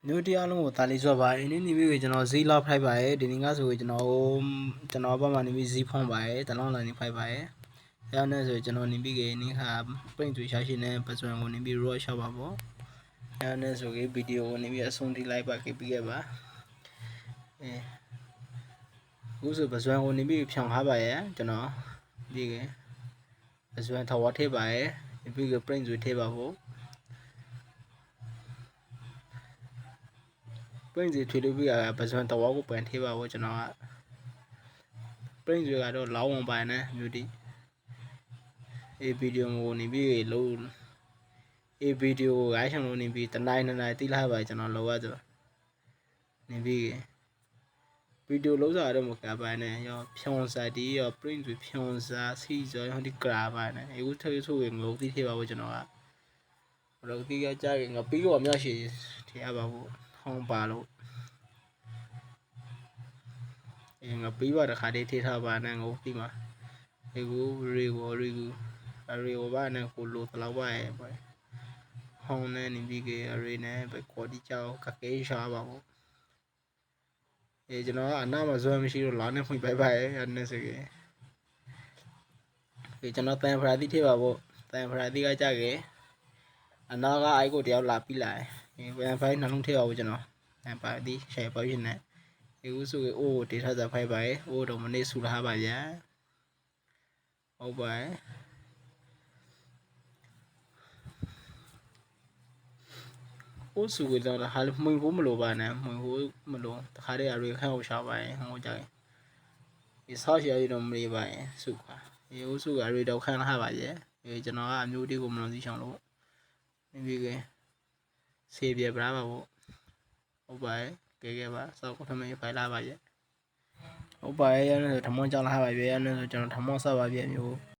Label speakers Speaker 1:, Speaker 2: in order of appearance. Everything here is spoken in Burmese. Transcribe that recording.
Speaker 1: မျိုးတရားလုံးကိုတာလီဆိုပါအင်းနေပြီးကျွန်တော်ဈေးလောက်ဖိုက်ပါရဲ့ဒီနေ့ကဆိုကျွန်တော်ဘာမှနေပြီးဈေးဖုံးပါရဲ့တလုံးလာနေဖိုက်ပါရဲ့အဲနဲ့ဆိုကျွန်တော်နေပြီးကနေခါပြင့်တွေရှာရှင်နဲ့ပတ်စွမ်းကိုနေပြီးရောရှာပါပေါ့အဲနဲ့ဆိုဗီဒီယိုကိုနေပြီးအဆုံးထိလိုက်ပါခဲ့ပြီးခဲ့ပါအခုဆိုပတ်စွမ်းကိုနေပြီးဖြောင်းထားပါရဲ့ကျွန်တော်ပြီးကပတ်စွမ်းထောက်ထည့်ပါရဲ့ပြီးကပြင့်တွေထည့်ပါဖို့ပြင်းစီထွေလို့ပြရပစွမ်းတော်ကိုပန်ထေးပါဘောကျွန်တော်ကပြင်းစီကတော့လောင်းဝင်ပိုင်နေမျိုးတိဗီဒီယိုကိုနေပြီးလို့ဗီဒီယိုကိုရိုက်ဆောင်လို့နေပြီးတနိုင်တိလာပါကျွန်တော်လောရဆိုနေပြီးဗီဒီယိုလုံးစားတော့မကပါနဲ့ရောဖြောင်းစားတီးရောပြင်းစီဖြောင်းစားစီဆိုဟိုဒီကရာပါနဲ့အခုထွေဆိုရင်ငုံတိထေးပါဘောကျွန်တော်ကလောတိကကြားရင်ငါပြီးတော့မြောက်ရှိထေးရပါဘူးဟောင်းပါလို့ငါပြီးပါတခါတည်းထိထားပါနဲ့ငိုပြီးမှာဒီကိုရီကိုဘာနဲ့ကိုလိုတလောက်ပါရဲ့ပဲဟောင်းနဲ့နေပြီးကရီနဲ့ပဲကော်ဒီချောကကေးရှာပါဘူးကျွန်တော်ကအနာမှာဇွဲမရှိတော့လာနဲ့ဖွင့်ပိုက်ရဲ့အဲ့နဲ့ဆိုရင်ကျွန်တော်တန်ဖရာတိထိပါဖို့တန်ဖရာတိကကြခဲ့အနာကအိုက်ကိုတယောက်လာပြီးလာပြန်ဖိုင်နှလုံးထိပါဘူးကျွန်တော်တန်ဖရာတိရှယ်ပေါ်ရှင်နဲ့ဒီဥစုအိုးဒေတာစာဖိုက်ပါရဲ့အိုးတော့မနေဆူလာပါဗျာဟုတ်ပါရဲ့အိုးစုကတော့ဟာမွင်ဟိုးမလို့ပါနဲ့မွင်ဟိုးမလို့တခါတည်းအရေခန့်အောင်ရှာပါရဲ့ဟိုကြရင်ဒီဆောက်ရှာရတော့မလေးပါရဲ့စုခါဒီဥစုကအရေတော့ခန့်လာပါရဲ့ကျွန်တော်ကအမျိုးတီးကိုမလို့စီချောင်းလို့ပြီးကဆေးပြပြပါဖို့ဟုတ်ပါရဲ့ကဲပါစောက်ထမင်းဖိုင်လာပါရဲ့ဟုတ်ပါရဲ့ရနေဓမ္မကြောင်းလာပါရဲ့ရနေဆိုကျွန်တော်ဓမ္မဆောက်ပါရဲ့မျိုး